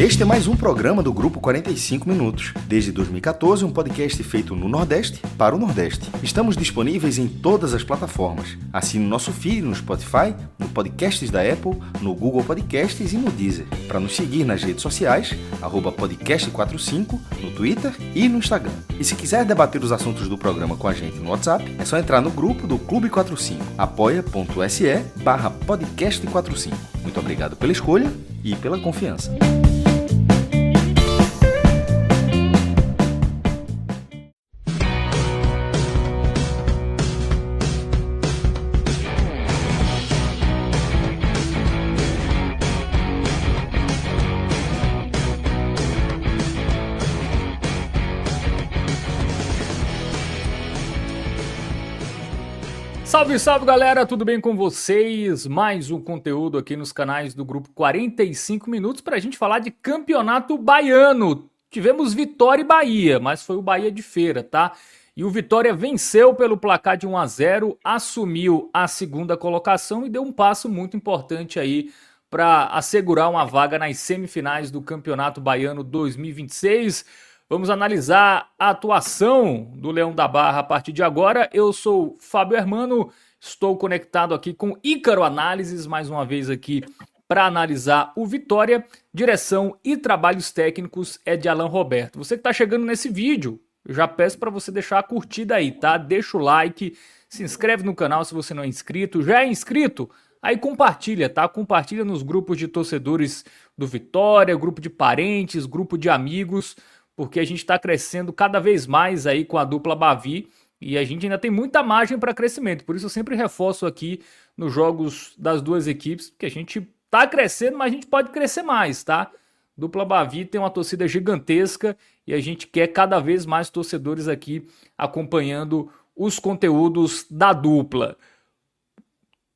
Este é mais um programa do Grupo 45 Minutos. Desde 2014, um podcast feito no Nordeste para o Nordeste. Estamos disponíveis em todas as plataformas. Assine o nosso feed no Spotify, no Podcasts da Apple, no Google Podcasts e no Deezer. Para nos seguir nas redes sociais, @podcast45, no Twitter e no Instagram. E se quiser debater os assuntos do programa com a gente no WhatsApp, é só entrar no grupo do Clube 45, apoia.se/podcast45. Muito obrigado pela escolha e pela confiança. Salve, salve galera, tudo bem com vocês? Mais um conteúdo aqui nos canais do Grupo 45 Minutos para a gente falar de campeonato baiano. Tivemos Vitória e Bahia, mas foi o Bahia de Feira, tá? E o Vitória venceu pelo placar de 1-0, assumiu a segunda colocação e deu um passo muito importante aí para assegurar uma vaga nas semifinais do Campeonato Baiano 2026. Vamos analisar a atuação do Leão da Barra a partir de agora. Eu sou Fábio Hermano, estou conectado aqui com Ícaro Análises, mais uma vez aqui para analisar o Vitória. Direção e trabalhos técnicos é de Alan Roberto. Você que está chegando nesse vídeo, eu já peço para você deixar a curtida aí, tá? Deixa o like, se inscreve no canal se você não é inscrito. Já é inscrito? Aí compartilha, tá? Compartilha nos grupos de torcedores do Vitória, grupo de parentes, grupo de amigos, porque a gente está crescendo cada vez mais aí com a dupla Bavi e a gente ainda tem muita margem para crescimento. Por isso eu sempre reforço aqui nos jogos das duas equipes que a gente está crescendo, mas a gente pode crescer mais, tá? Dupla Bavi tem uma torcida gigantesca e a gente quer cada vez mais torcedores aqui acompanhando os conteúdos da dupla.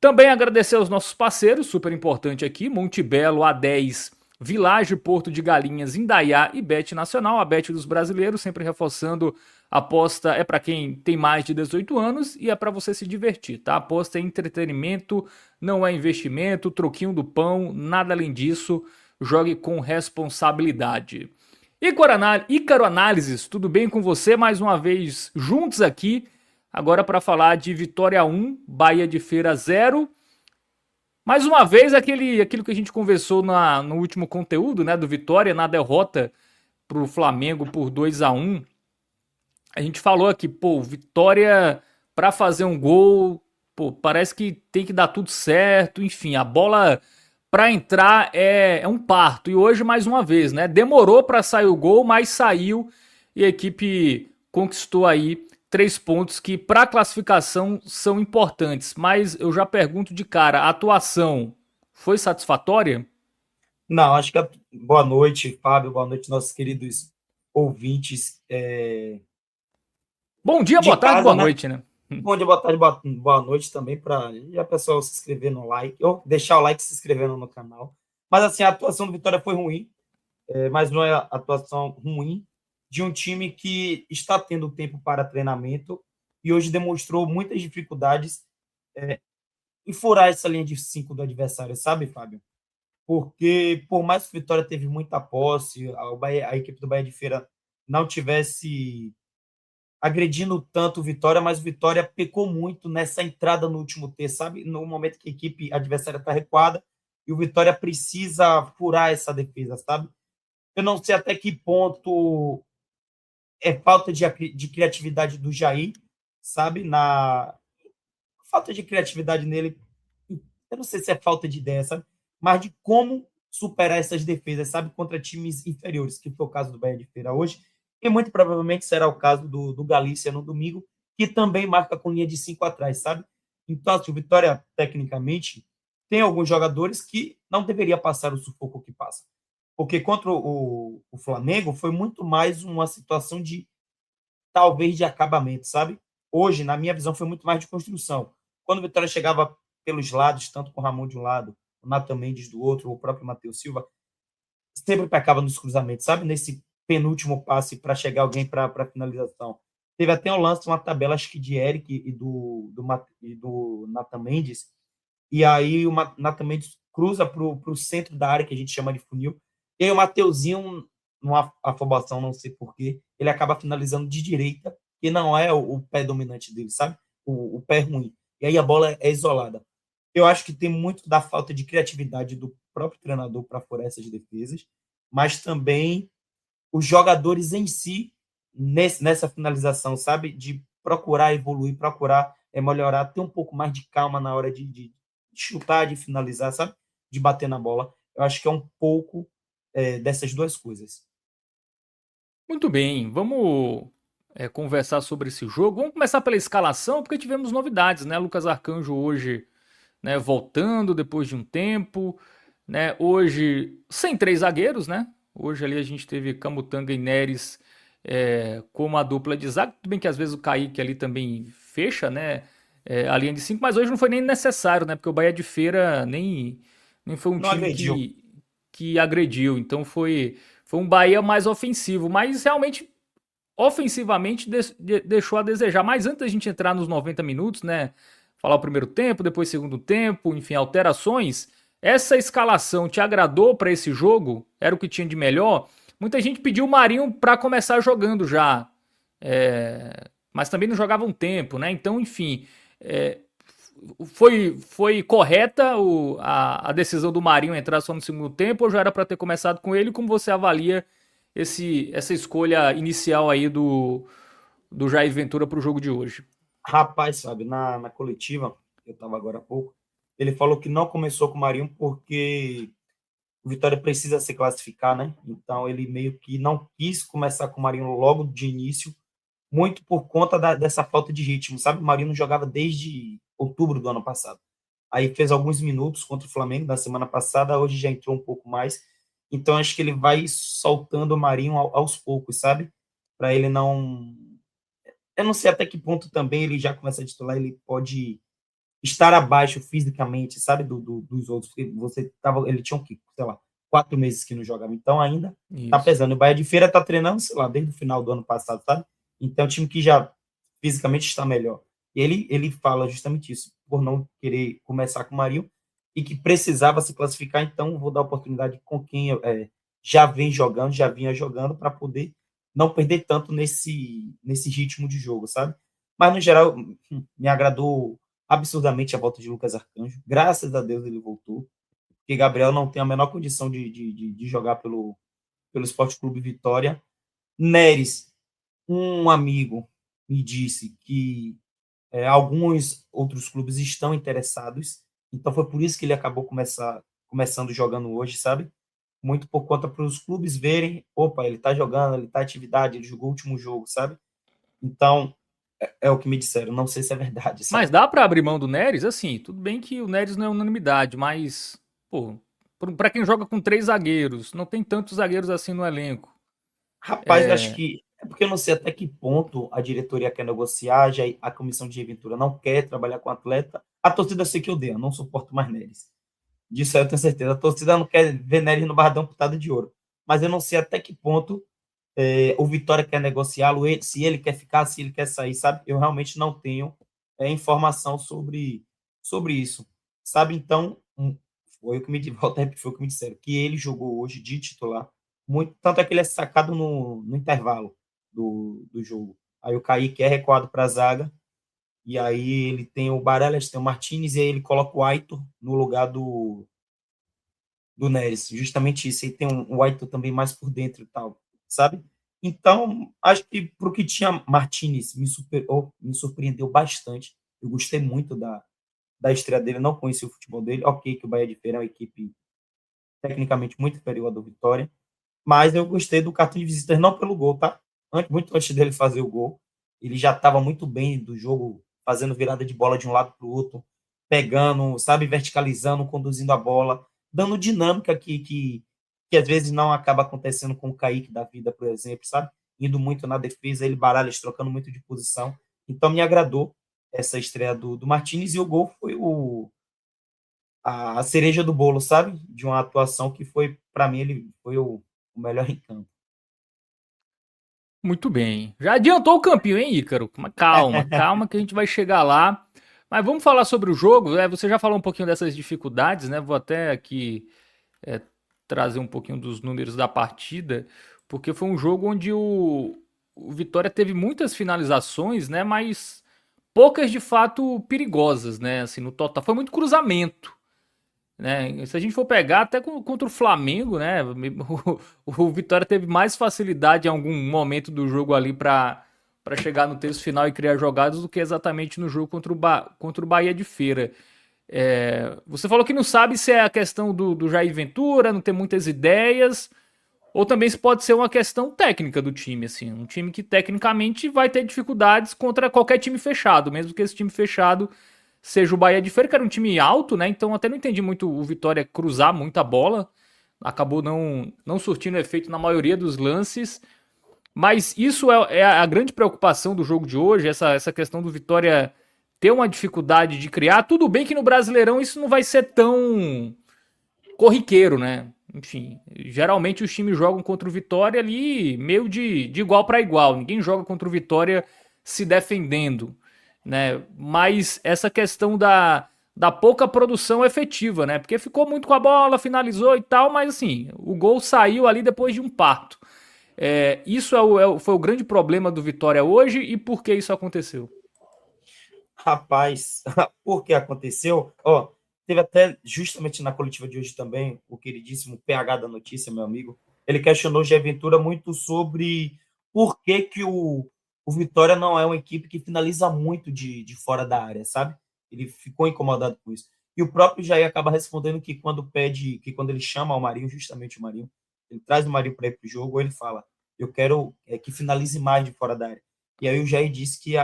Também agradecer aos nossos parceiros, super importante aqui, Monte Belo, A10, Village, Porto de Galinhas, Indaiá e Bet Nacional, a Bet dos brasileiros, sempre reforçando, a aposta é para quem tem mais de 18 anos e é para você se divertir, tá? A aposta é entretenimento, não é investimento, troquinho do pão, nada além disso, jogue com responsabilidade. Ícaro Análises, tudo bem com você? Mais uma vez juntos aqui, agora para falar de Vitória 1, Bahia de Feira 0. Mais uma vez, aquilo que a gente conversou no último conteúdo, né, do Vitória, na derrota para o Flamengo por 2-1. A gente falou aqui, pô, Vitória para fazer um gol, pô, parece que tem que dar tudo certo, enfim, a bola para entrar é um parto. E hoje, mais uma vez, né, demorou para sair o gol, mas saiu e a equipe conquistou aí 3 pontos que para a classificação são importantes, mas eu já pergunto de cara, a atuação foi satisfatória? Não, acho que boa noite, Fábio, boa noite, nossos queridos ouvintes Bom dia, de boa tarde, casa, boa né? noite, né? Bom dia, boa tarde, boa noite também para a pessoa se inscrever no like, ou deixar o like e se inscrevendo no canal. Mas assim, a atuação do Vitória foi ruim, mas não é a atuação ruim de um time que está tendo tempo para treinamento e hoje demonstrou muitas dificuldades em furar essa linha de 5 do adversário, sabe, Fábio? Porque por mais que o Vitória teve muita posse, a equipe do Bahia de Feira não tivesse agredindo tanto o Vitória, mas o Vitória pecou muito nessa entrada no último terço, sabe? No momento que a equipe adversária está recuada e o Vitória precisa furar essa defesa, sabe? Eu não sei até que ponto é falta de criatividade do Jair, sabe? Falta de criatividade nele, eu não sei se é falta de ideia, sabe? Mas de como superar essas defesas, sabe? Contra times inferiores, que foi o caso do Bahia de Feira hoje, e muito provavelmente será o caso do Galícia no domingo, que também marca com linha de 5 atrás, sabe? Então, assim, o Vitória, tecnicamente, tem alguns jogadores que não deveria passar o sufoco que passa. Porque contra o Flamengo foi muito mais uma situação de, talvez, de acabamento, sabe? Hoje, na minha visão, foi muito mais de construção. Quando o Vitória chegava pelos lados, tanto com o Ramon de um lado, o Nathan Mendes do outro, ou o próprio Matheus Silva, sempre pecava nos cruzamentos, sabe? Nesse penúltimo passe para chegar alguém para a finalização. Teve até um lance, uma tabela, acho que de Eric e do Nathan Mendes, e aí o Nathan Mendes cruza para o centro da área, que a gente chama de funil, E aí o Mateuzinho, numa afobação, não sei porquê, ele acaba finalizando de direita, que não é o pé dominante dele, sabe? O pé ruim. E aí a bola é isolada. Eu acho que tem muito da falta de criatividade do próprio treinador para furar essas defesas, mas também os jogadores em si nessa finalização, sabe? De procurar evoluir, procurar melhorar, ter um pouco mais de calma na hora de chutar, de finalizar, sabe? De bater na bola. Eu acho que é um pouco dessas duas coisas. Muito bem, vamos conversar sobre esse jogo. Vamos começar pela escalação, porque tivemos novidades, né? Lucas Arcanjo hoje, né, voltando depois de um tempo, né? Hoje sem três zagueiros, né? Hoje ali a gente teve Camutanga e Neres como a dupla de zaga. Tudo bem que às vezes o Kaique ali também fecha, né? A linha de cinco, mas hoje não foi nem necessário, né? Porque o Bahia de Feira nem foi um Não time agrediu. que agrediu. Então foi um Bahia mais ofensivo, mas realmente ofensivamente deixou a desejar. Mas antes da gente entrar nos 90 minutos, né? Falar o primeiro tempo, depois segundo tempo, enfim, alterações. Essa escalação te agradou para esse jogo? Era o que tinha de melhor? Muita gente pediu o Marinho para começar jogando já, mas também não jogava um tempo, né? Então, enfim, foi correta a decisão do Marinho entrar só no segundo tempo ou já era para ter começado com ele? Como você avalia essa escolha inicial aí do Jair Ventura para o jogo de hoje? Rapaz, sabe, na coletiva, eu estava agora há pouco, ele falou que não começou com o Marinho porque o Vitória precisa se classificar, né? Então ele meio que não quis começar com o Marinho logo de início, muito por conta dessa falta de ritmo, sabe? O Marinho não jogava desde outubro do ano passado. Aí fez alguns minutos contra o Flamengo na semana passada, hoje já entrou um pouco mais. Então acho que ele vai soltando o Marinho aos poucos, sabe? Para ele não. Eu não sei até que ponto também ele já começa a titular, ele pode estar abaixo fisicamente, sabe, dos outros, porque ele tinha sei lá, 4 meses que não jogava, então ainda tá Isso. pesando. O Bahia de Feira tá treinando, sei lá, desde o final do ano passado, sabe? Então é um time que já fisicamente está melhor. E ele fala justamente isso, por não querer começar com o Marinho e que precisava se classificar, então vou dar oportunidade com quem já vem jogando, já vinha jogando, para poder não perder tanto nesse ritmo de jogo, sabe? Mas, no geral, me agradou absurdamente a volta de Lucas Arcanjo. Graças a Deus ele voltou, porque Gabriel não tem a menor condição de jogar pelo Esporte Clube Vitória. Neres, um amigo me disse que alguns outros clubes estão interessados, então foi por isso que ele acabou começando jogando hoje, sabe? Muito por conta para os clubes verem, opa, ele está jogando, ele está em atividade, ele jogou o último jogo, sabe? Então, é o que me disseram, não sei se é verdade, Mas sabe? dá para abrir mão do Neres? Assim, tudo bem que o Neres não é unanimidade, mas, pô, para quem joga com três zagueiros, não tem tantos zagueiros assim no elenco. Rapaz, eu acho que é porque eu não sei até que ponto a diretoria quer negociar, já a comissão de reventura não quer trabalhar com o atleta. A torcida eu sei que odeia, não suporto mais Neres. Disso aí eu tenho certeza. A torcida não quer ver Neres no Barradão Pitado de Ouro. Mas eu não sei até que ponto o Vitória quer negociá-lo, se ele quer ficar, se ele quer sair, sabe? Eu realmente não tenho informação sobre isso, sabe? Então, foi o que foi o que me disseram, que ele jogou hoje de titular, muito, tanto é que ele é sacado no intervalo do jogo. Aí o Kaique é recuado para a zaga, e aí ele tem o Baralhas, tem o Martínez, e aí ele coloca o Aitor no lugar do Neres, justamente isso. E tem o Aitor também mais por dentro e tal, sabe? Então, acho que para o que tinha Martínez, me surpreendeu bastante. Eu gostei muito da estreia dele, não conheci o futebol dele. Ok, que o Bahia de Feira é uma equipe tecnicamente muito inferior à do Vitória, mas eu gostei do cartão de visitas não pelo gol, tá? Muito antes dele fazer o gol, ele já estava muito bem do jogo, fazendo virada de bola de um lado para o outro, pegando, sabe, verticalizando, conduzindo a bola, dando dinâmica que às vezes não acaba acontecendo com o Kaique da vida, por exemplo, sabe? Indo muito na defesa, ele Baralhas trocando muito de posição. Então me agradou essa estreia do Martínez, e o gol foi a cereja do bolo, sabe? De uma atuação que foi, para mim, ele foi o melhor em campo. Muito bem. Já adiantou o campinho, hein, Ícaro? Mas calma, calma que a gente vai chegar lá. Mas vamos falar sobre o jogo. Você já falou um pouquinho dessas dificuldades, né? Vou até aqui trazer um pouquinho dos números da partida, porque foi um jogo onde o Vitória teve muitas finalizações, né? Mas poucas de fato perigosas, né? Assim, no total foi muito cruzamento, né? Se a gente for pegar até contra o Flamengo, né? O Vitória teve mais facilidade em algum momento do jogo ali para chegar no terço final e criar jogadas do que exatamente no jogo contra o Bahia de Feira. Você falou que não sabe se é a questão do Jair Ventura, não ter muitas ideias, ou também se pode ser uma questão técnica do time, assim, um time que tecnicamente vai ter dificuldades contra qualquer time fechado, mesmo que esse time fechado seja o Bahia de Feira, que era um time alto, né? Então até não entendi muito o Vitória cruzar muita bola, acabou não surtindo efeito na maioria dos lances. Mas isso é a grande preocupação do jogo de hoje, essa questão do Vitória ter uma dificuldade de criar. Tudo bem que no Brasileirão isso não vai ser tão corriqueiro, né? Enfim, geralmente os times jogam contra o Vitória ali meio de igual para igual. Ninguém joga contra o Vitória se defendendo, né? Mas essa questão da pouca produção efetiva, né? Porque ficou muito com a bola, finalizou e tal, mas assim, o gol saiu ali depois de um parto. Isso foi o grande problema do Vitória hoje, e por que isso aconteceu? Rapaz, por que aconteceu? Ó, teve até justamente na coletiva de hoje também, o queridíssimo PH da notícia, meu amigo, ele questionou o Jair Ventura muito sobre por que o Vitória não é uma equipe que finaliza muito de fora da área, sabe? Ele ficou incomodado com isso. E o próprio Jair acaba respondendo que quando ele chama o Marinho, justamente o Marinho, ele traz o Marinho para ir para o jogo, ele fala, eu quero que finalize mais de fora da área. E aí o Jair disse que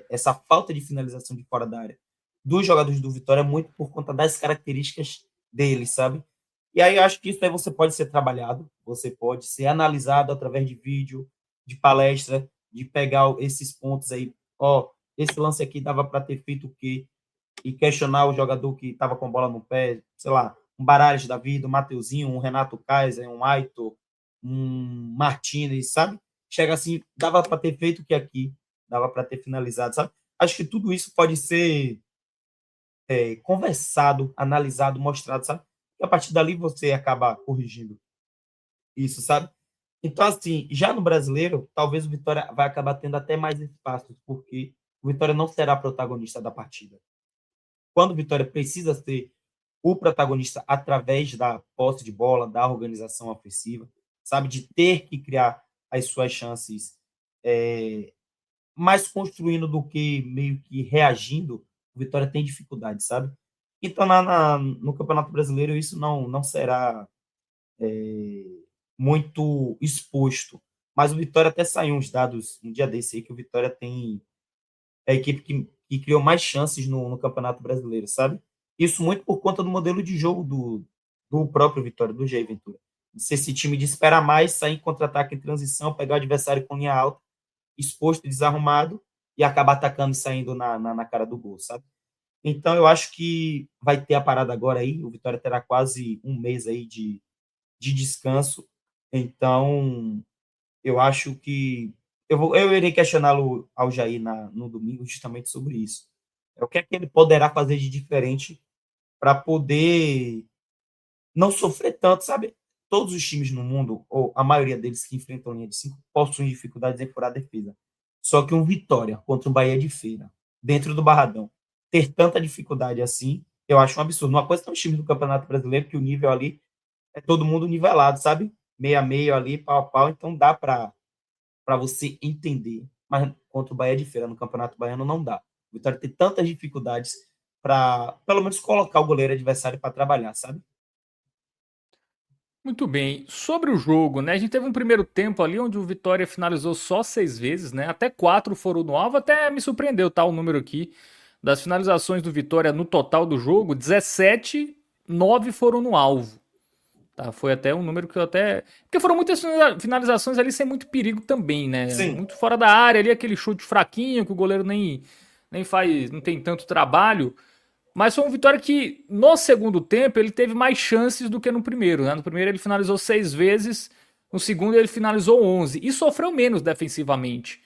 essa falta de finalização de fora da área dos jogadores do Vitória é muito por conta das características deles, sabe? E aí eu acho que isso aí você pode ser trabalhado, você pode ser analisado através de vídeo, de palestra, de pegar esses pontos aí, ó, esse lance aqui dava para ter feito o quê? E questionar o jogador que estava com a bola no pé, sei lá, um Baralhas da vida, um Mateuzinho, um Renato Kaiser, um Aitor, um Martinez, sabe? Chega assim, dava para ter feito o que aqui, dava para ter finalizado, sabe? Acho que tudo isso pode ser conversado, analisado, mostrado, sabe? E a partir dali você acaba corrigindo isso, sabe? Então, assim, já no brasileiro, talvez o Vitória vai acabar tendo até mais espaços, porque o Vitória não será protagonista da partida. Quando o Vitória precisa ser o protagonista através da posse de bola, da organização ofensiva, sabe? De ter que criar as suas chances mais construindo do que meio que reagindo, o Vitória tem dificuldade, sabe? Então, no Campeonato Brasileiro, isso não será muito exposto. Mas o Vitória até saiu uns dados um dia desse aí, que o Vitória tem a equipe que criou mais chances no Campeonato Brasileiro, sabe? Isso muito por conta do modelo de jogo do próprio Vitória, do Jair Ventura. Se esse time de esperar mais, sair em contra-ataque em transição, pegar o adversário com linha alta, exposto, desarrumado, e acabar atacando e saindo na cara do gol, sabe? Então, eu acho que vai ter a parada agora aí, o Vitória terá quase um mês aí de descanso, então eu acho que eu irei questioná-lo ao Jair no domingo justamente sobre isso. O que é que ele poderá fazer de diferente para poder não sofrer tanto, sabe? Todos os times no mundo, ou a maioria deles que enfrentam linha de 5, possuem dificuldades em furar a defesa. Só que um Vitória contra um Bahia de Feira, dentro do Barradão, ter tanta dificuldade assim, eu acho um absurdo. Uma coisa que os times do Campeonato Brasileiro, que o nível ali é todo mundo nivelado, sabe? Meio a meio ali, pau a pau, então dá para você entender. Mas contra o Bahia de Feira no Campeonato Baiano não dá. O Vitória tem tantas dificuldades para, pelo menos, colocar o goleiro adversário para trabalhar, sabe? Muito bem. Sobre o jogo, né? A gente teve um primeiro tempo ali onde o Vitória finalizou só 6 vezes, né? Até 4 foram no alvo. Até me surpreendeu, tá? O número aqui das finalizações do Vitória no total do jogo: 17, 9 foram no alvo. Tá? Foi até um número que eu até. Porque foram muitas finalizações ali sem muito perigo também, né? Sim. Muito fora da área ali, aquele chute fraquinho que o goleiro nem faz, não tem tanto trabalho. Mas foi um Vitória que, no segundo tempo, ele teve mais chances do que no primeiro, né? No primeiro ele finalizou 6 vezes, no segundo ele finalizou 11. E sofreu menos defensivamente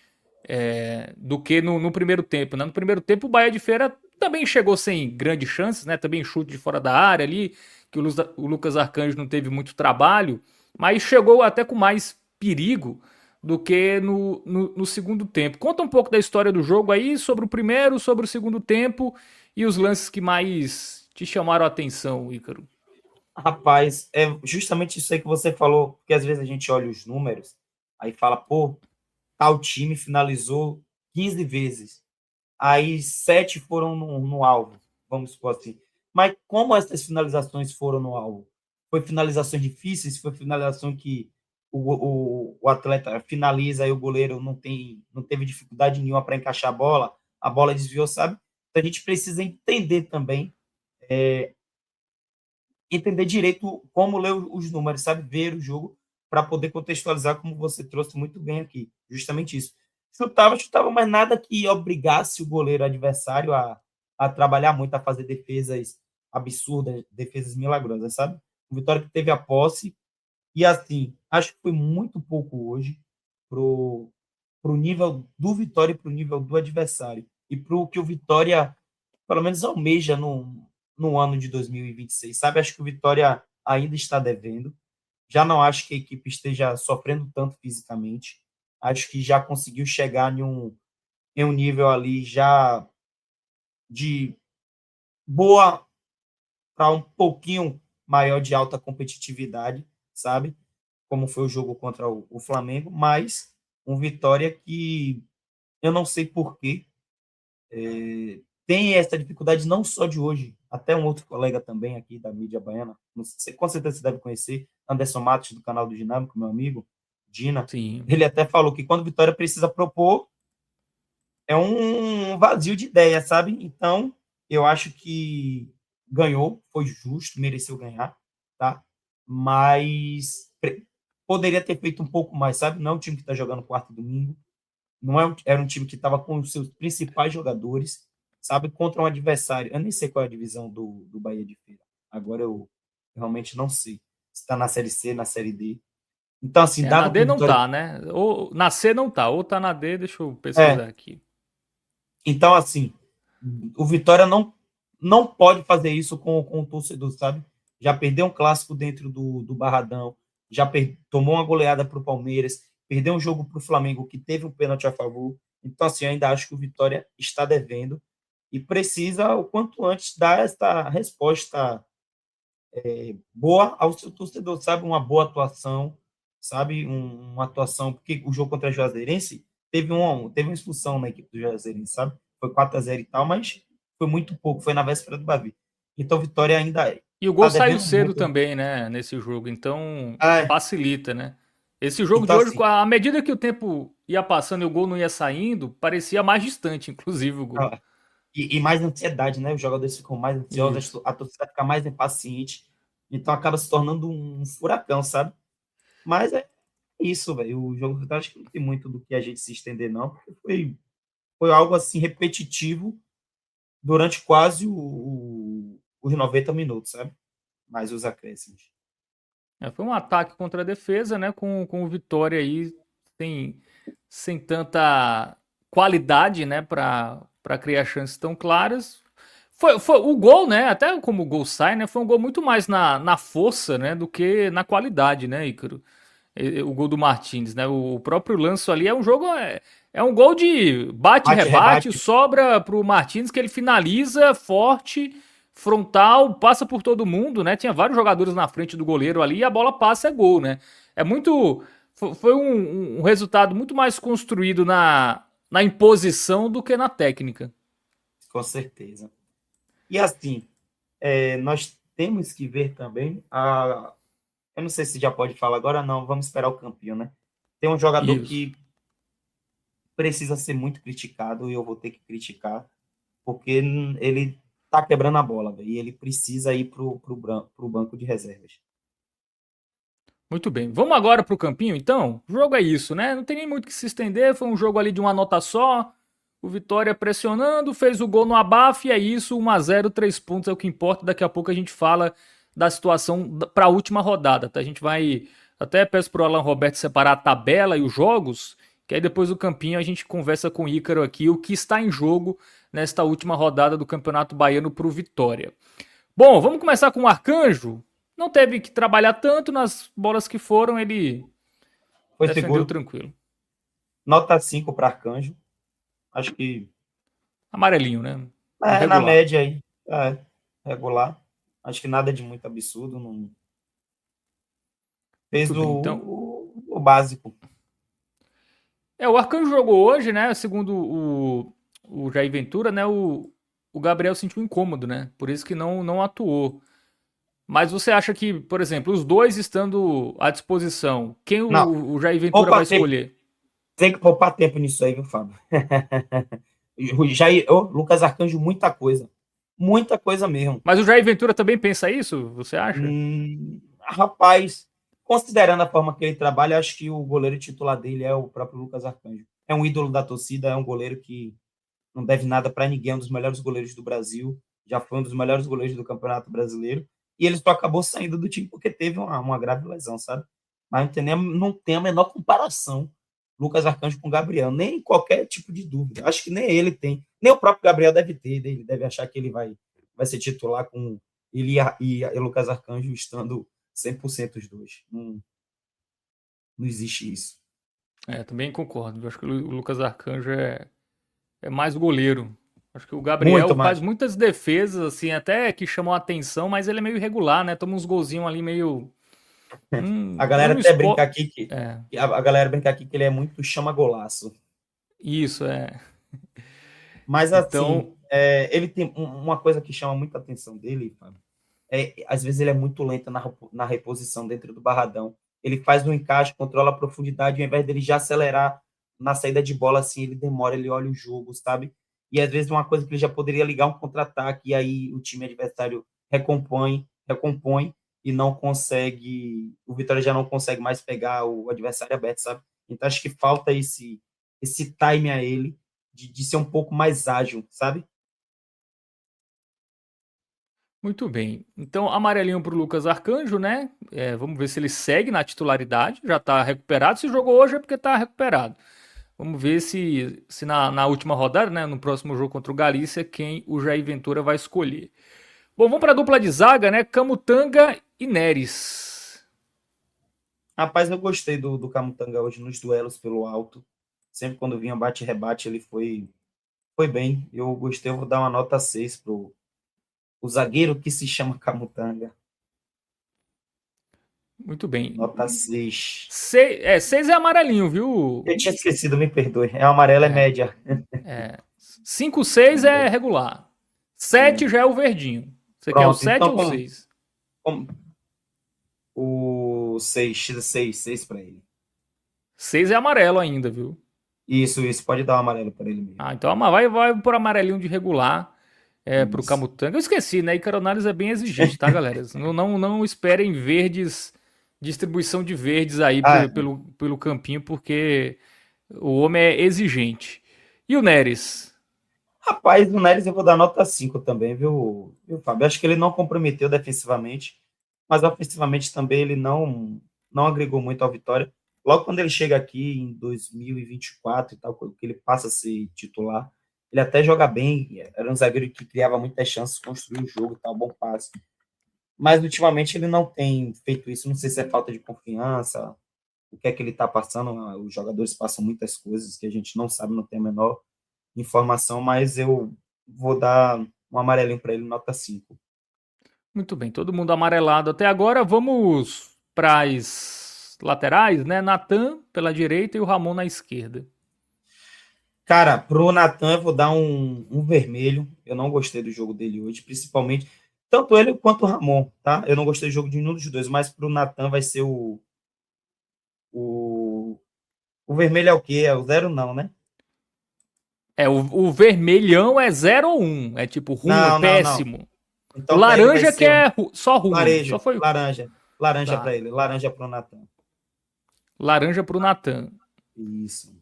do que no primeiro tempo, né? No primeiro tempo o Bahia de Feira também chegou sem grandes chances, né? Também chute de fora da área ali, que o Lucas Arcanjo não teve muito trabalho, mas chegou até com mais perigo do que no segundo tempo. Conta um pouco da história do jogo aí, sobre o primeiro, sobre o segundo tempo e os lances que mais te chamaram a atenção, Ícaro. Rapaz, é justamente isso aí que você falou, porque às vezes a gente olha os números, aí fala, pô, tal time finalizou 15 vezes, aí 7 foram no alvo, vamos supor assim. Mas como essas finalizações foram no alvo? Foi finalizações difíceis? Foi finalização que o atleta finaliza e o goleiro não teve dificuldade nenhuma para encaixar a bola desviou, sabe? Então a gente precisa entender também, entender direito como ler os números, sabe? Ver o jogo para poder contextualizar, como você trouxe muito bem aqui. Justamente isso. Chutava, mas nada que obrigasse o goleiro adversário a trabalhar muito, a fazer defesas absurdas, defesas milagrosas, sabe? O Vitória que teve a posse, e assim, acho que foi muito pouco hoje pro nível do Vitória e pro nível do adversário. E pro que o Vitória, pelo menos, almeja no ano de 2026, sabe? Acho que o Vitória ainda está devendo. Já não acho que a equipe esteja sofrendo tanto fisicamente. Acho que já conseguiu chegar em um nível ali já de boa para um pouquinho maior de alta competitividade, sabe? Como foi o jogo contra o Flamengo, mas um Vitória que eu não sei porquê, tem essa dificuldade não só de hoje, até um outro colega também aqui da mídia baiana, não sei, com certeza você deve conhecer, Anderson Matos, do canal do Dinâmico, meu amigo, Dina. Sim. Ele até falou que quando o Vitória precisa propor, é um vazio de ideia, sabe? Então, eu acho que ganhou, foi justo, mereceu ganhar, tá? Mas poderia ter feito um pouco mais, sabe? Não é um time que está jogando quarto e domingo, não era um time que estava com os seus principais jogadores, sabe? Contra um adversário. Eu nem sei qual é a divisão do Bahia de Feira. Agora eu realmente não sei. Se está na Série C, na Série D. Então, assim, Na dava D para não Vitória. tá, né? Ou na C não tá, ou tá na D, deixa eu pesquisar aqui. Então, assim, o Vitória não pode fazer isso com o torcedor, sabe? Já perdeu um clássico dentro do Barradão, já tomou uma goleada para o Palmeiras, perdeu um jogo para o Flamengo que teve um pênalti a favor. Então, assim, ainda acho que o Vitória está devendo e precisa, o quanto antes, dar esta resposta boa ao seu torcedor, sabe? Uma boa atuação, sabe? Uma atuação, porque o jogo contra a Juazeirense teve uma expulsão na equipe do Juazeirense, sabe? Foi 4-0 e tal, mas foi muito pouco, foi na véspera do Bavi. Então, Vitória ainda E o gol está saiu devendo cedo muito. também, né, nesse jogo, então É, facilita, né? Esse jogo de então, hoje, assim, à medida que o tempo ia passando e o gol não ia saindo, parecia mais distante, inclusive, o gol. e mais ansiedade, né? Os jogadores ficam mais Isso. ansiosos, a torcida fica mais impaciente, então acaba se tornando um furacão, sabe? Mas é isso, velho. O jogo do Vitória acho que não tem muito do que a gente se estender, não, porque foi algo assim repetitivo durante quase os 90 minutos, sabe? Mais os acréscimos. Foi um ataque contra a defesa, né? Com o Vitória aí sem tanta qualidade, né? Para criar chances tão claras. Foi o gol, né? Até como o gol sai, né? Foi um gol muito mais na força, né? Do que na qualidade, né, Ícaro? O gol do Martins, né? O próprio lance ali é um gol de bate-rebate, Bate-rebate. sobra pro Martins que ele finaliza forte, frontal, passa por todo mundo, né? Tinha vários jogadores na frente do goleiro ali e a bola passa é gol, né? É muito. Foi um resultado muito mais construído na imposição do que na técnica. Com certeza. E assim, nós temos que ver também eu não sei se já pode falar agora, não. Vamos esperar o campeão, né? Tem um jogador Isso. que precisa ser muito criticado e eu vou ter que criticar, porque ele tá quebrando a bola, véio, e ele precisa ir pro banco de reservas. Muito bem. Vamos agora para o campinho, então? O jogo é isso, né? Não tem nem muito que se estender. Foi um jogo ali de uma nota só. O Vitória pressionando, fez o gol no abafo e é isso. 1-0, 3 pontos é o que importa. Daqui a pouco a gente fala da situação para a última rodada, tá? A gente vai. Até peço pro Alan Roberto separar a tabela e os jogos, que aí depois do campinho a gente conversa com o Ícaro aqui o que está em jogo nesta última rodada do Campeonato Baiano para o Vitória. Bom, vamos começar com o Arcanjo. não teve que trabalhar tanto nas bolas que foram, ele Foi defendeu seguro. tranquilo. Nota 5 para Arcanjo. Acho que Amarelinho, né? na Irregular. média aí. Regular. Acho que nada de muito absurdo. Não... Fez Muito bem. Então, o básico. o Arcanjo jogou hoje, né? Segundo o Jair Ventura, né? O Gabriel sentiu incômodo, né? Por isso que não atuou. Mas você acha que, por exemplo, os dois estando à disposição, quem Não, o Jair Ventura vai poupa tempo. escolher? Tem que poupar tempo nisso aí, viu, Fábio? Lucas Arcanjo, muita coisa. Muita coisa mesmo. Mas o Jair Ventura também pensa isso, você acha? Rapaz, considerando a forma que ele trabalha, acho que o goleiro titular dele é o próprio Lucas Arcanjo. É um ídolo da torcida, é um goleiro que não deve nada para ninguém, é um dos melhores goleiros do Brasil, já foi um dos melhores goleiros do Campeonato Brasileiro, e ele só acabou saindo do time porque teve uma grave lesão, sabe? Mas não tem a menor comparação Lucas Arcanjo com o Gabriel, nem qualquer tipo de dúvida. Acho que nem ele tem, nem o próprio Gabriel deve ter, ele deve achar que ele vai ser titular com ele e Lucas Arcanjo estando 100% os dois. Não existe isso. Também concordo. Eu acho que o Lucas Arcanjo é mais goleiro. Acho que o Gabriel Muito faz mais. muitas defesas, assim, até que chamam a atenção, mas ele é meio irregular, né? Toma uns golzinhos ali meio. A galera até brinca aqui que É, a galera brinca aqui que ele é muito chama-golaço. isso, é. Mas assim, Então, ele tem uma coisa que chama muita atenção dele, Fábio, às vezes ele é muito lento na reposição dentro do barradão. Ele faz um encaixe, controla a profundidade, ao invés dele já acelerar na saída de bola, assim, ele demora, ele olha o jogo, sabe? E às vezes uma coisa que ele já poderia ligar um contra-ataque, e aí o time adversário recompõe e não consegue, o Vitória já não consegue mais pegar o adversário aberto, sabe? Então acho que falta esse time a ele de ser um pouco mais ágil, sabe? muito bem. Então, amarelinho para o Lucas Arcanjo, né? Vamos ver se ele segue na titularidade. Já está recuperado. Se jogou hoje é porque está recuperado. Vamos ver se na última rodada, né? No próximo jogo contra o Galícia, quem o Jair Ventura vai escolher. Bom, vamos para a dupla de zaga, né? Camutanga e Neres. Rapaz, eu gostei do Camutanga hoje nos duelos pelo alto. Sempre quando vinha bate-rebate, ele foi bem. Eu gostei, eu vou dar uma nota 6 pro o zagueiro que se chama Camutanga. Muito bem. Nota 6. 6 é amarelinho, viu? Eu tinha esquecido, me perdoe. É amarelo, é média. 5, 6 é regular. 7 Sim. já é o verdinho. Você quer o Pronto, 7 então ou o 6? o 6 para ele. 6 é amarelo ainda, viu? Isso, pode dar um amarelo para ele mesmo. Então vai por amarelinho de regular pro Isso. Camutanga. Eu esqueci, né? Icaronales é bem exigente, tá, galera? Não esperem verdes, distribuição de verdes aí pelo campinho, porque o homem é exigente. E o Neres? Rapaz, o Neres eu vou dar nota 5 também, viu, Fábio? Acho que ele não comprometeu defensivamente, mas ofensivamente também ele não agregou muito à vitória. Logo quando ele chega aqui em 2024 e tal, que ele passa a ser titular, ele até joga bem, era um zagueiro que criava muitas chances, construía o jogo e tal, bom passe. Mas ultimamente ele não tem feito isso, não sei se é falta de confiança, o que é que ele está passando, os jogadores passam muitas coisas que a gente não sabe, não tem a menor informação, mas eu vou dar um amarelinho para ele, nota 5. Muito bem, todo mundo amarelado até agora. Vamos para as laterais, né? Natan pela direita e o Ramon na esquerda. Cara, pro Natan eu vou dar um vermelho. Eu não gostei do jogo dele hoje, principalmente tanto ele quanto o Ramon, tá? Eu não gostei do jogo de nenhum dos dois, mas pro Natan vai ser o vermelho é o quê? É o 0 não, né? O vermelhão é 0 ou 1. É tipo ruim, Não. péssimo. O Então para ele vai laranja que ser é só ruim. Só foi. laranja Tá. para ele, laranja pro Natan. Laranja pro Natan. Isso.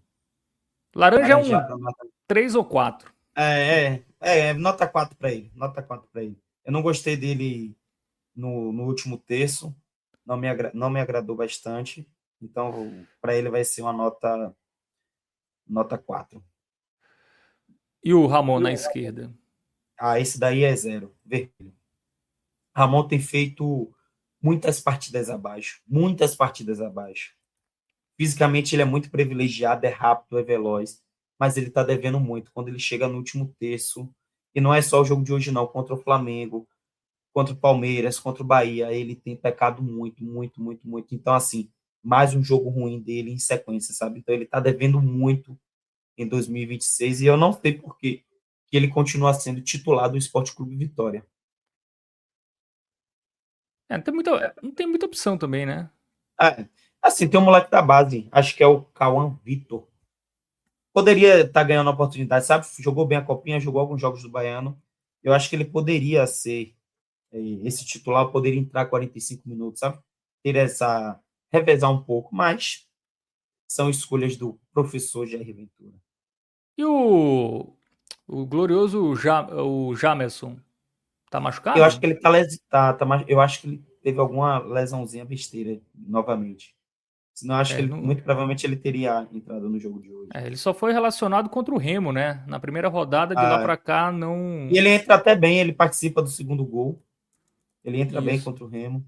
Laranja é Laranja um pro Natan. 3 ou 4. Nota 4 para ele. Nota 4 para ele. Eu não gostei dele no último terço, não me agradou bastante. Então, para ele vai ser uma nota 4. E o Ramon na esquerda? Esse daí é 0, vermelho. Ramon tem feito muitas partidas abaixo, muitas partidas abaixo. Fisicamente ele é muito privilegiado, é rápido, é veloz, mas ele está devendo muito quando ele chega no último terço, e não é só o jogo de hoje não, contra o Flamengo, contra o Palmeiras, contra o Bahia, ele tem pecado muito, muito, muito, muito. Então, assim, mais um jogo ruim dele em sequência, sabe? Então, ele está devendo muito em 2026 e eu não sei por que ele continua sendo titular do Sport Clube Vitória. Não tem muita opção também, né? Assim, tem um moleque da base, acho que é o Cauã Vitor. Poderia estar ganhando oportunidade, sabe? Jogou bem a Copinha, jogou alguns jogos do Baiano. Eu acho que ele poderia ser esse titular, poderia entrar 45 minutos, sabe? Ter essa revezar um pouco, mas são escolhas do professor Jair Ventura. E o glorioso o Jamerson, tá machucado? Eu acho que ele eu acho que ele teve alguma lesãozinha besteira novamente. Senão, acho que muito provavelmente ele teria entrado no jogo de hoje. Ele só foi relacionado contra o Remo, né? Na primeira rodada, de lá pra cá, não... E ele entra até bem, ele participa do segundo gol. Ele entra bem Isso. contra o Remo.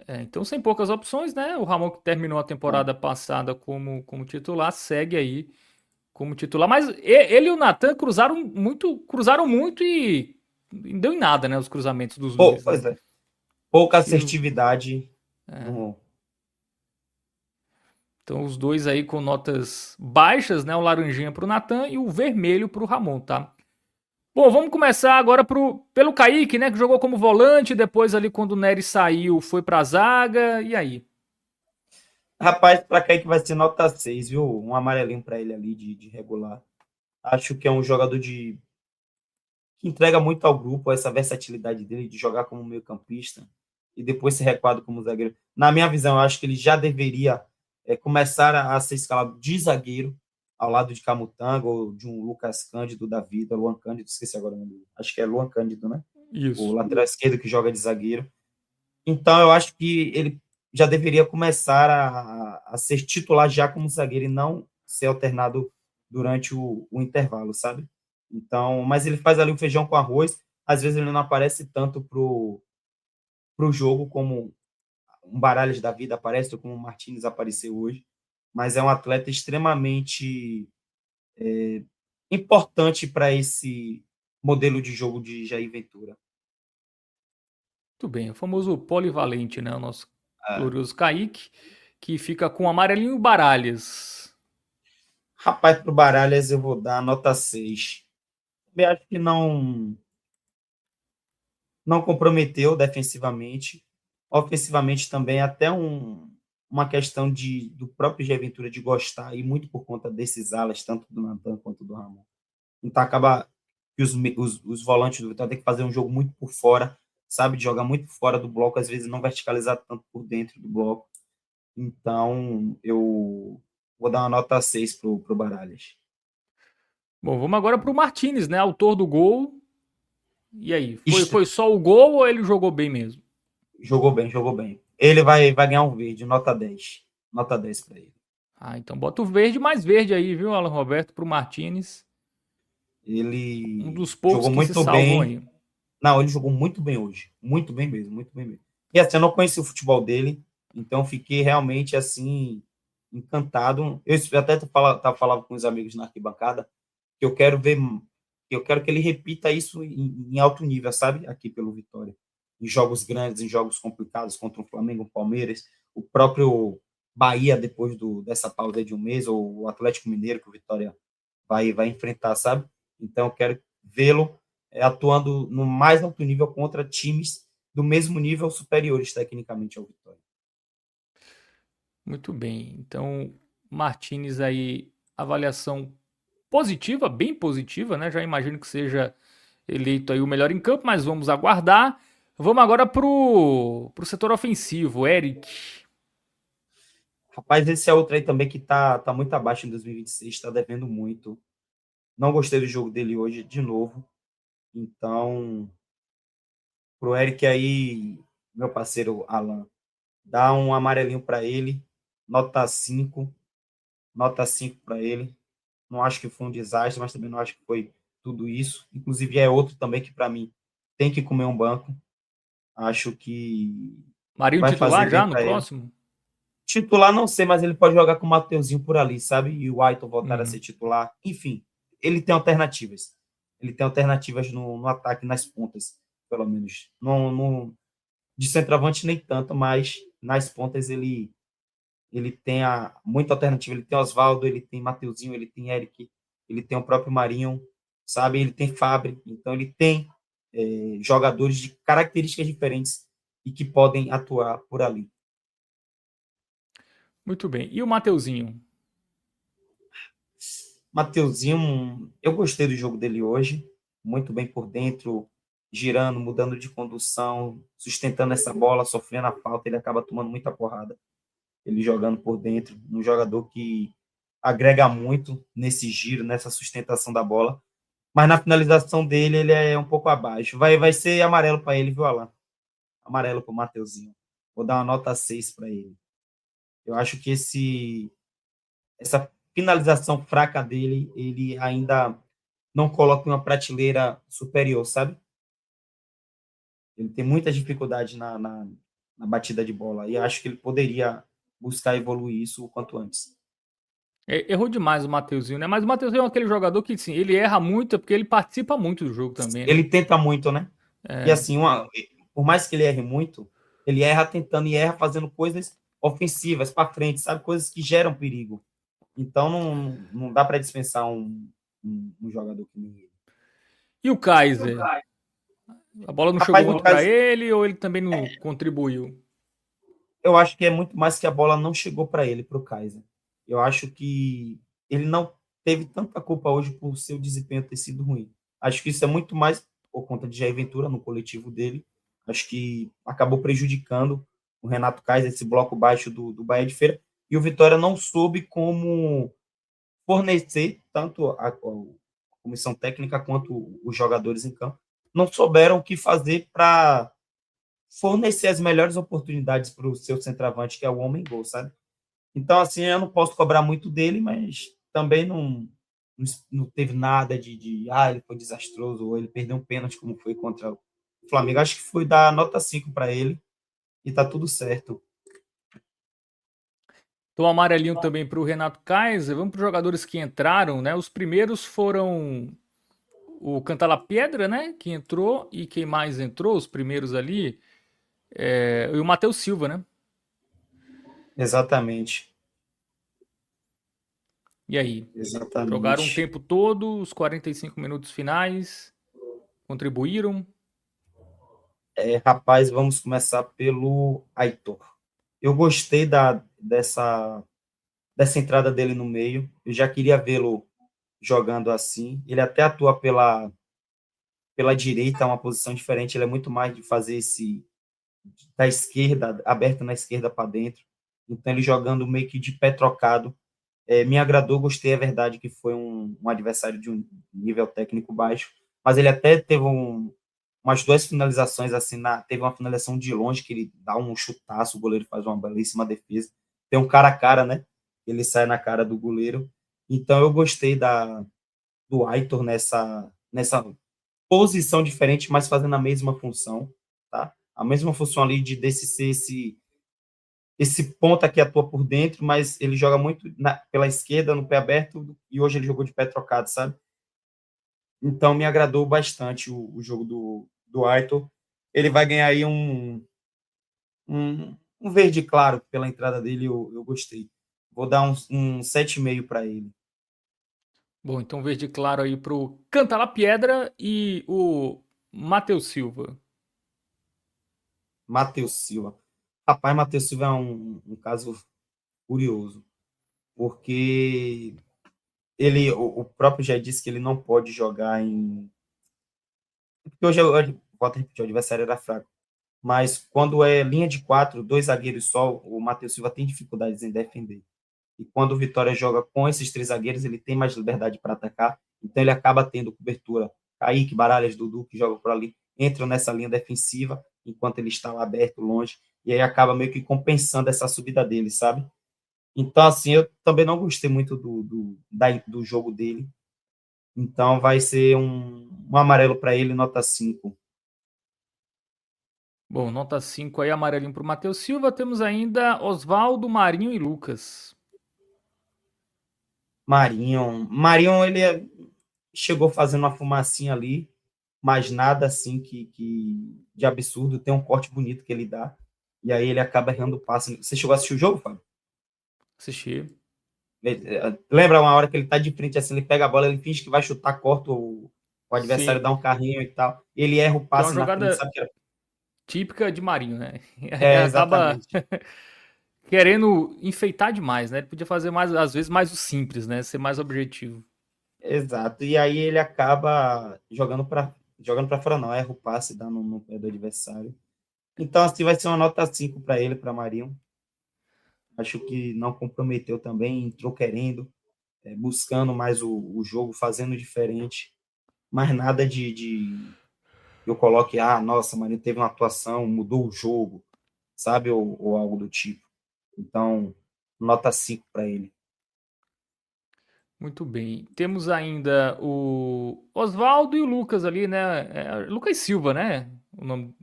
Então, sem poucas opções, né? O Ramon, que terminou a temporada passada como titular, segue aí como titular. Mas ele e o Natan cruzaram muito e não deu em nada, né? Os cruzamentos dos dois. Pois né? é. Pouca assertividade. Então, os dois aí com notas baixas, né? O laranjinha pro Natan e o vermelho pro Ramon, tá? Bom, vamos começar agora pelo Kaique, né? Que jogou como volante, depois ali quando o Nery saiu, foi pra zaga, e aí? Rapaz, para Kaique vai ser nota 6, viu? Um amarelinho para ele ali de regular. Acho que é um jogador que entrega muito ao grupo, essa versatilidade dele de jogar como meio-campista e depois ser recuado como zagueiro. Na minha visão, eu acho que ele já deveria começar a ser escalado de zagueiro, ao lado de Camutanga ou de um Lucas Cândido da vida, Luan Cândido, esqueci agora o nome dele. Acho que é Luan Cândido, né? Isso. O lateral esquerdo que joga de zagueiro. Então, eu acho que ele já deveria começar a ser titular já como zagueiro e não ser alternado durante o intervalo, sabe? Então, mas ele faz ali o feijão com arroz. Às vezes ele não aparece tanto pro jogo como um Baralhas da vida aparece, ou como o Martínez apareceu hoje. Mas é um atleta extremamente importante para esse modelo de jogo de Jair Ventura. Muito bem, o famoso polivalente, né? O nosso glorioso Kaique, que fica com amarelinho e Baralhas. Rapaz, pro Baralhas eu vou dar nota 6. Eu acho que não comprometeu defensivamente. Ofensivamente também, até uma questão do próprio Jair Ventura de gostar, e muito por conta desses alas, tanto do Natan quanto do Ramon. Então acaba que os volantes do Vitória têm que fazer um jogo muito por fora, sabe, de jogar muito fora do bloco, às vezes não verticalizar tanto por dentro do bloco. Então eu vou dar uma nota 6 pro Baralhas. Bom, vamos agora pro Martínez, né? Autor do gol. E aí, foi só o gol ou ele jogou bem mesmo? Jogou bem, jogou bem. Ele vai ganhar um verde, nota 10. Nota 10 para ele. Então bota o verde mais verde aí, viu, Alan Roberto, pro Martínez. Ele um dos poucos jogou que muito se salvam bem. aí. Não, ele jogou muito bem hoje. Muito bem mesmo, muito bem mesmo. E assim, eu não conheci o futebol dele, então fiquei realmente assim, encantado. Eu até falava com os amigos na arquibancada que eu quero que ele repita isso em alto nível, sabe? Aqui pelo Vitória. Em jogos grandes, em jogos complicados contra o Flamengo, o Palmeiras, o próprio Bahia depois dessa pausa de um mês, ou o Atlético Mineiro que o Vitória vai enfrentar, sabe? Então eu quero vê-lo atuando no mais alto nível contra times do mesmo nível, superiores tecnicamente ao Vitória. Muito bem. Então, Martínez aí, avaliação positiva, bem positiva, né? Já imagino que seja eleito aí o melhor em campo, mas vamos aguardar. Vamos agora pro setor ofensivo, Eric. Rapaz, esse é outro aí também que tá muito abaixo em 2026, está devendo muito. Não gostei do jogo dele hoje, de novo. Então, pro Eric aí, meu parceiro Alan, dá um amarelinho para ele, nota 5. Nota 5 para ele. Não acho que foi um desastre, mas também não acho que foi tudo isso. Inclusive, é outro também que, para mim, tem que comer um banco. Acho que Marinho vai fazer titular bem já no para ele. próximo? Titular não sei, mas ele pode jogar com o Mateuzinho por ali, sabe? E o Aiton voltar a ser Uhum. titular. Enfim, ele tem alternativas. Ele tem alternativas no ataque, nas pontas, pelo menos. De centroavante nem tanto, mas nas pontas ele tem muita alternativa. Ele tem Oswaldo, ele tem Mateuzinho, ele tem Eric, ele tem o próprio Marinho, sabe? Ele tem Fábio. Então ele tem jogadores de características diferentes e que podem atuar por ali. Muito bem. E o Mateuzinho? Mateuzinho, eu gostei do jogo dele hoje, muito bem por dentro, girando, mudando de condução, sustentando essa bola, sofrendo a falta, ele acaba tomando muita porrada. Ele jogando por dentro, um jogador que agrega muito nesse giro, nessa sustentação da bola, mas na finalização dele ele é um pouco abaixo. Vai ser amarelo para ele, viu, Alan? Amarelo para o Mateuzinho. Vou dar uma nota 6 para ele. Eu acho que essa finalização fraca dele, ele ainda não coloca em uma prateleira superior, sabe? Ele tem muita dificuldade na batida de bola e acho que ele poderia buscar evoluir isso o quanto antes. Errou demais o Mateuzinho, né? Mas o Mateuzinho é aquele jogador que, sim, ele erra muito, porque ele participa muito do jogo também, né? Ele tenta muito, né? E É, assim, por mais que ele erre muito, ele erra tentando e erra fazendo coisas ofensivas para frente, sabe? Coisas que geram perigo. Então não dá para dispensar um jogador que nem ele. E o Kaiser? A bola não chegou Rapaz, no muito para caso, ele ou ele também não contribuiu? eu acho que é muito mais que a bola não chegou para ele, para o Kaiser. Eu acho que ele não teve tanta culpa hoje por seu desempenho ter sido ruim. Acho que isso é muito mais por conta de Jair Ventura no coletivo dele. Acho que acabou prejudicando o Renato Kaiser, esse bloco baixo do Bahia de Feira. E o Vitória não soube como fornecer tanto a comissão técnica quanto os jogadores em campo. Não souberam o que fazer para fornecer as melhores oportunidades para o seu centroavante, que é o homem gol, sabe? Então, assim, eu não posso cobrar muito dele, mas também não teve nada ele foi desastroso, ou ele perdeu um pênalti, como foi contra o Flamengo. Acho que foi dar nota 5 para ele e tá tudo certo. Então, amarelinho também para o Renato Kaiser. Vamos para os jogadores que entraram, né? Os primeiros foram o Cantalapiedra, né? Que entrou, e quem mais entrou? Os primeiros ali. E o Matheus Silva, né? Exatamente. E aí? Jogaram o Exatamente. tempo todo, os 45 minutos finais, contribuíram. Rapaz, vamos começar pelo Aitor. Eu gostei dessa entrada dele no meio. Eu já queria vê-lo jogando assim. Ele até atua pela direita, uma posição diferente. Ele é muito mais de fazer esse da esquerda, aberto na esquerda para dentro. Então, ele jogando meio que de pé trocado. Me agradou, gostei, é verdade que foi um adversário de um nível técnico baixo, mas ele até teve umas duas finalizações, assim, teve uma finalização de longe, que ele dá um chutaço, o goleiro faz uma belíssima defesa. Tem um cara a cara, né? Ele sai na cara do goleiro. Então, eu gostei do Aitor nessa posição diferente, mas fazendo a mesma função, tá? A mesma função ali desse ser esse ponta que atua por dentro, mas ele joga muito pela esquerda, no pé aberto, e hoje ele jogou de pé trocado, sabe? Então me agradou bastante o jogo do Aitor. Ele vai ganhar aí um verde claro pela entrada dele, eu gostei. Vou dar um 7,5 para ele. Bom, então verde claro aí pro Cantalapiedra e o Matheus Silva. Matheus Silva. Rapaz, Matheus Silva é um caso curioso, porque o próprio já disse que ele não pode jogar em. Porque hoje, volto a repetir, o adversário era fraco. Mas quando é linha de 4, dois zagueiros só, o Matheus Silva tem dificuldades em defender. E quando o Vitória joga com esses três zagueiros, ele tem mais liberdade para atacar, então ele acaba tendo cobertura. Kaique, Baralhas, Dudu, que jogam por ali, entram nessa linha defensiva, enquanto ele está lá aberto, longe, e aí acaba meio que compensando essa subida dele, sabe? Então, assim, eu também não gostei muito do jogo dele. Então, vai ser um amarelo para ele, nota 5. Bom, nota 5 aí, amarelinho para o Matheus Silva. Temos ainda Oswaldo, Marinho e Lucas. Marinho, chegou fazendo uma fumacinha ali, mas nada assim que de absurdo. Tem um corte bonito que ele dá, e aí ele acaba errando o passe. Você chegou a assistir o jogo, Fábio? Assisti. Lembra uma hora que ele tá de frente, assim, ele pega a bola, ele finge que vai chutar, corta o adversário, Sim. dá um carrinho e tal. Ele erra o Que é uma passe na frente, jogada sabe que era... típica de Marinho, né? É, Acaba exatamente. querendo enfeitar demais, né? Ele podia fazer mais, às vezes, mais o simples, né? Ser mais objetivo. Exato. E aí ele acaba jogando para fora, não, erra o passe, dá no pé do adversário. Então, assim, vai ser uma nota 5 para ele, para Marinho. Acho que não comprometeu também, entrou querendo, buscando mais o jogo, fazendo diferente, mas nada de eu coloque, nossa, Marinho teve uma atuação, mudou o jogo, sabe, ou algo do tipo. Então, nota 5 para ele. Muito bem. Temos ainda o Oswaldo e o Lucas ali, né? Lucas Silva, né?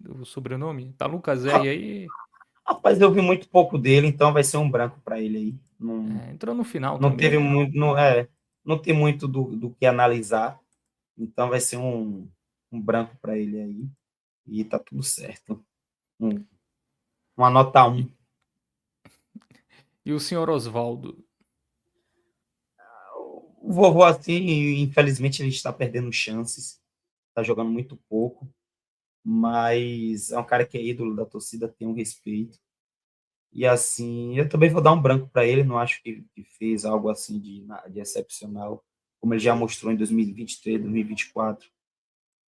O sobrenome. Tá Lucas R aí. Rapaz, eu vi muito pouco dele, então vai ser um branco para ele aí. Não, Entrou no final não também, teve né? muito, não tem muito do que analisar, então vai ser um branco para ele aí, e tá tudo certo. Um, uma nota E, 1. e o senhor Oswaldo. O vovô, assim, infelizmente, ele está perdendo chances, está jogando muito pouco, mas é um cara que é ídolo da torcida, tem um respeito. E assim, eu também vou dar um branco para ele, não acho que fez algo assim de excepcional, como ele já mostrou em 2023, 2024.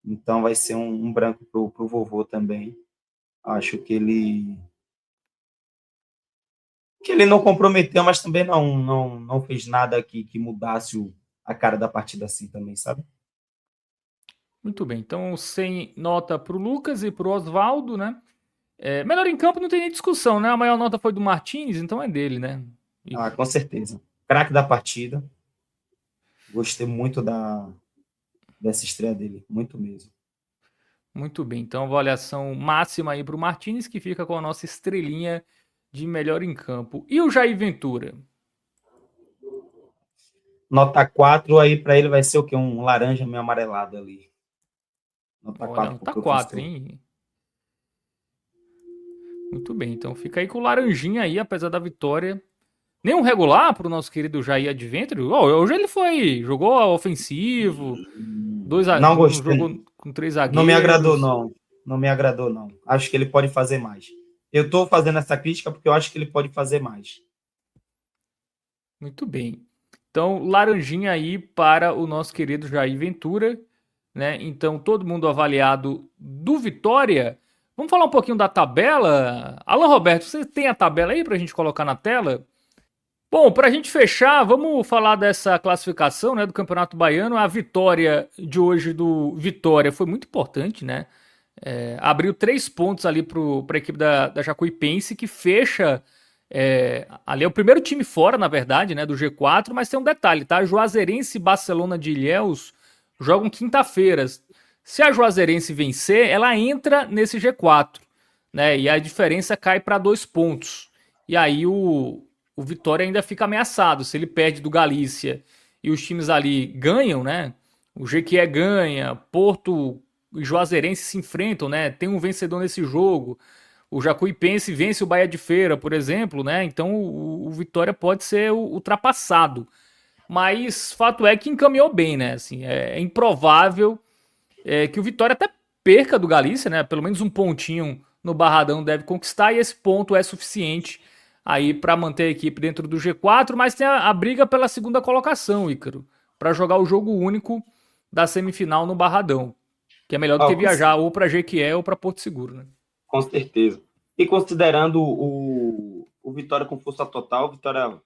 Então vai ser um branco pro vovô também. Acho que ele não comprometeu, mas também não fez nada que mudasse a cara da partida assim também, sabe? Muito bem. Então, sem nota pro Lucas e pro Oswaldo, né? Melhor em campo não tem nem discussão, né? A maior nota foi do Martins, então é dele, né? Ícaro. Com certeza. Craque da partida. Gostei muito dessa estreia dele, muito mesmo. Muito bem. Então, avaliação máxima aí pro Martins, que fica com a nossa estrelinha de melhor em campo. E o Jair Ventura? Nota 4 aí para ele vai ser o quê? Um laranja meio amarelado ali. Nota Olha, 4 pro tá 4, professor. hein? Muito bem. Então, fica aí com o laranjinha aí, apesar da vitória. Nenhum regular pro nosso querido Jair Adventure. Hoje ele jogou ofensivo, Não não gostei. jogou com três Não me agradou, zagueiros. não. Não me agradou, não. Acho que ele pode fazer mais. Eu estou fazendo essa crítica porque eu acho que ele pode fazer mais. Muito bem. Então, laranjinha aí para o nosso querido Jair Ventura, né? Então, todo mundo avaliado do Vitória. Vamos falar um pouquinho da tabela? Alan Roberto, você tem a tabela aí para a gente colocar na tela? Bom, para a gente fechar, vamos falar dessa classificação, né, do Campeonato Baiano. A vitória de hoje do Vitória foi muito importante, né? Abriu 3 pontos ali para a equipe da Jacuipense, que fecha. Ali é o primeiro time fora, na verdade, né, do G4, mas tem um detalhe, tá? Juazeirense e Barcelona de Ilhéus jogam quinta-feiras. Se a Juazeirense vencer, ela entra nesse G4, né? E a diferença cai para 2 pontos. E aí o Vitória ainda fica ameaçado. Se ele perde do Galícia e os times ali ganham, né? O Jequié ganha, Porto e Juazeirense se enfrentam, né? Tem um vencedor nesse jogo. O Jacuipense vence o Bahia de Feira, por exemplo, né? Então o Vitória pode ser ultrapassado. Mas fato é que encaminhou bem, né? Assim, é improvável que o Vitória até perca do Galícia, né? Pelo menos um pontinho no Barradão deve conquistar e esse ponto é suficiente aí para manter a equipe dentro do G4, mas tem a briga pela segunda colocação, Ícaro, para jogar o jogo único da semifinal no Barradão, que é melhor do que Com, viajar ou para Jequié ou para Porto Seguro, né? com certeza. E considerando o Vitória com força total, o Vitória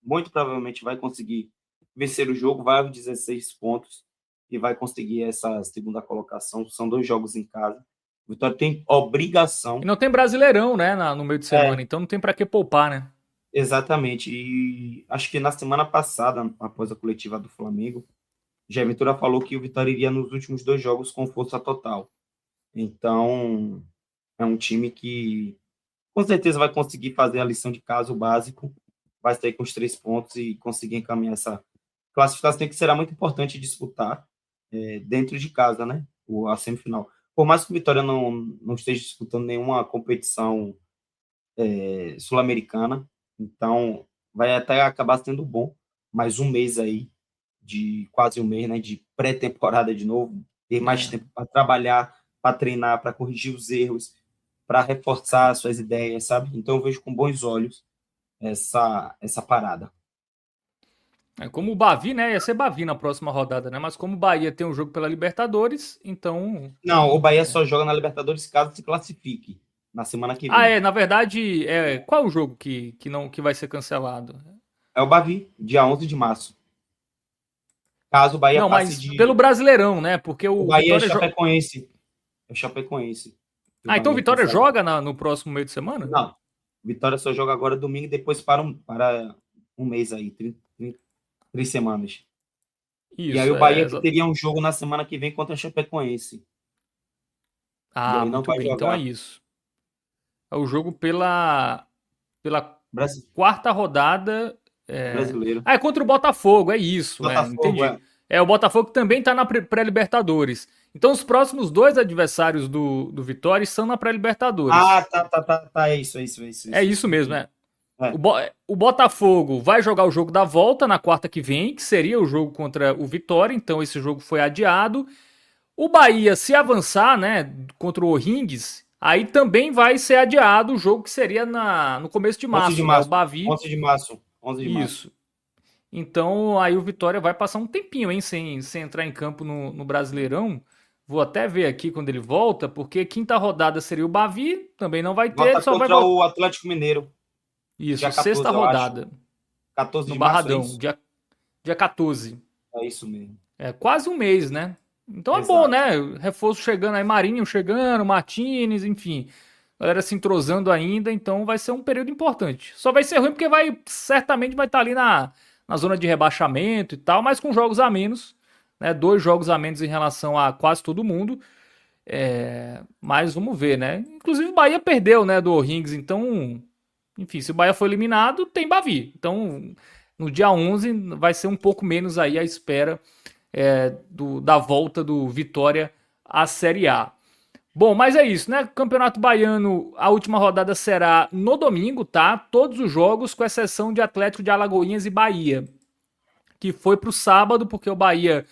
muito provavelmente vai conseguir vencer o jogo, vai aos 16 pontos e vai conseguir essa segunda colocação. São 2 jogos em casa. O Vitória tem E obrigação. não tem Brasileirão, né, no meio de É, semana, então não tem para que poupar, né? exatamente. E acho que na semana passada, após a coletiva do Flamengo, Jair Ventura falou que o Vitória iria nos últimos 2 jogos com força total. Então, É um time que com certeza vai conseguir fazer a lição de casa, o básico, vai sair com os 3 pontos e conseguir encaminhar essa classificação, que será muito importante disputar dentro de casa, né? A semifinal. Por mais que o Vitória não esteja disputando nenhuma competição sul-americana, então vai até acabar sendo bom, mais um mês aí, de quase um mês, né? De pré-temporada de novo, ter mais tempo para trabalhar, para treinar, para corrigir os erros, para reforçar suas ideias, sabe? Então eu vejo com bons olhos essa parada. Como o Bavi, né? Ia ser Bavi na próxima rodada, né? Mas como o Bahia tem um jogo pela Libertadores, então. Não, o Bahia só joga na Libertadores caso se classifique na semana que Ah, vem. na verdade, qual é o jogo que vai ser cancelado? É o Bavi, dia 11 de março. Caso o Bahia Não, passe mas pelo de. Brasileirão, né? Porque O o Bahia é Vitória. Chapecoense. É o Chapecoense. Que o Ah, então o Bahia é Vitória cancelado. joga no próximo meio de semana? Não. Vitória só joga agora domingo e depois para um mês aí, 3 semanas. E aí Isso, o Bahia que teria um jogo na semana que vem contra a Chapecoense. E Ah, aí não muito vai bem. Então é jogar. isso. É o jogo pela quarta rodada. Brasileiro. É contra o Botafogo, é isso, Botafogo, entendi. É o Botafogo que também está na pré-Libertadores. Então os próximos dois adversários do Vitória estão na pré-Libertadores. Ah, tá. É isso, é isso, é isso, é É isso. isso mesmo, Entendi. né? É. O Botafogo vai jogar o jogo da volta na quarta que vem, que seria o jogo contra o Vitória, então esse jogo foi adiado. O Bahia, se avançar, né, contra o O'Higgins, aí também vai ser adiado o jogo que seria no começo de 11 de março, né? O março. Bavi. 11 de março. 11 de março. Isso. Então aí o Vitória vai passar um tempinho, hein, sem entrar em campo no Brasileirão. Vou até ver aqui quando ele volta, porque quinta rodada seria o Bavi, também não vai ter, ele Volta só vai contra voltar. o Atlético Mineiro, Isso, dia sexta 14, eu acho. rodada, 14 no de março, é Barradão, isso? dia 14. É isso mesmo. É quase um mês, né? Então é bom, Exato. né? Reforço chegando aí, Marinho chegando, Martínez, enfim. Galera se entrosando ainda, então vai ser um período importante. Só vai ser ruim porque certamente vai estar ali na zona de rebaixamento e tal, mas com jogos a menos, né? 2 jogos a menos em relação a quase todo mundo. Mas vamos ver, né? Inclusive o Bahia perdeu, né, do O'Higgins, então, enfim, se o Bahia for eliminado, tem Bavi. Então, no dia 11 vai ser um pouco menos aí a espera da volta do Vitória à Série A. Bom, mas é isso, né? Campeonato Baiano, a última rodada será no domingo, tá? Todos os jogos, com exceção de Atlético de Alagoinhas e Bahia, que foi pro sábado, porque o Bahia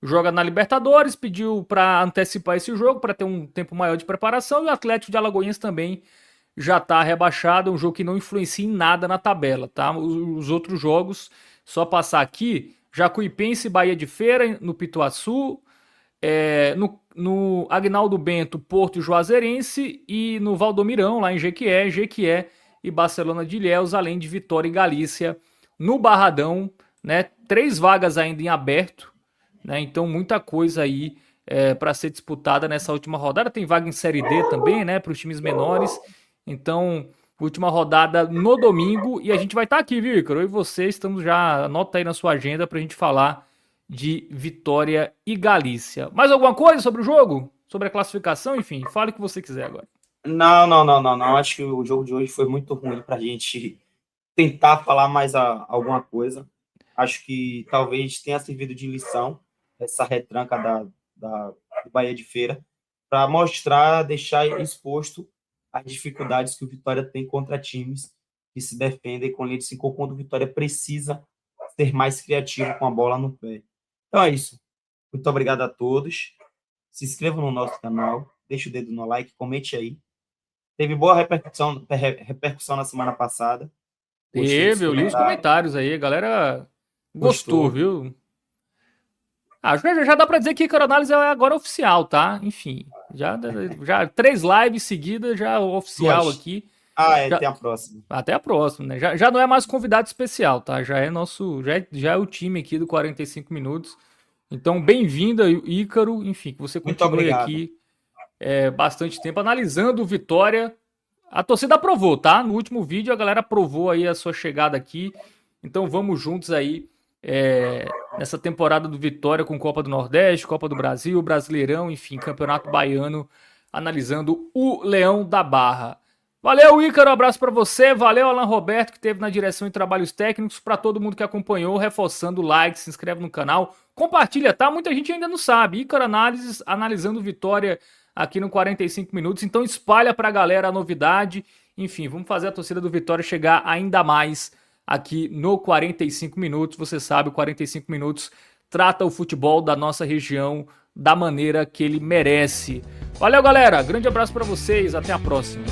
joga na Libertadores, pediu para antecipar esse jogo, para ter um tempo maior de preparação, e o Atlético de Alagoinhas também já está rebaixado, um jogo que não influencia em nada na tabela, tá? Os outros jogos, só passar aqui, Jacuipense e Bahia de Feira, no Pituaçu, no Agnaldo Bento, Porto e Juazeirense, e no Valdomirão, lá em Jequié e Barcelona de Ilhéus, além de Vitória e Galícia, no Barradão, né? 3 vagas ainda em aberto, né? Então muita coisa aí para ser disputada nessa última rodada. Tem vaga em Série D também, né? Para os times menores. Então, última rodada no domingo. E a gente vai estar aqui, viu, Ícaro? Eu e você estamos já. Anota aí na sua agenda para a gente falar de Vitória e Galícia. Mais alguma coisa sobre o jogo? Sobre a classificação? Enfim, fale o que você quiser agora. Não. Acho que o jogo de hoje foi muito ruim para a gente tentar falar mais alguma coisa. Acho que talvez tenha servido de lição essa retranca do Bahia de Feira para mostrar, deixar exposto as dificuldades que o Vitória tem contra times que se defendem com linha de 5 quando o Vitória precisa ser mais criativo com a bola no pé. Então é isso. Muito obrigado a todos. Se inscrevam no nosso canal, deixe o dedo no like, comente aí. Teve boa repercussão na semana passada. Teve, eu li os comentários aí, a galera gostou, viu? Já dá pra dizer que a análise é agora oficial, tá? Enfim, já 3 lives seguidas, já oficial aqui. Tem a próxima. Até a próxima, né? Já não é mais convidado especial, tá? Já é o time aqui do 45 minutos. Então, bem-vindo, Ícaro. Enfim, que você continue aqui bastante tempo analisando o Vitória. A torcida aprovou, tá? No último vídeo a galera aprovou aí a sua chegada aqui. Então vamos juntos aí nessa temporada do Vitória com Copa do Nordeste, Copa do Brasil, Brasileirão, enfim, Campeonato Baiano analisando o Leão da Barra. Valeu, Ícaro, abraço para você, valeu, Alan Roberto, que esteve na direção e trabalhos técnicos, para todo mundo que acompanhou, reforçando o like, se inscreve no canal, compartilha, tá? Muita gente ainda não sabe, Ícaro Análises, analisando Vitória aqui no 45 minutos, então espalha pra galera a novidade, enfim, vamos fazer a torcida do Vitória chegar ainda mais aqui no 45 minutos, você sabe, o 45 minutos trata o futebol da nossa região da maneira que ele merece. Valeu, galera, grande abraço para vocês, até a próxima.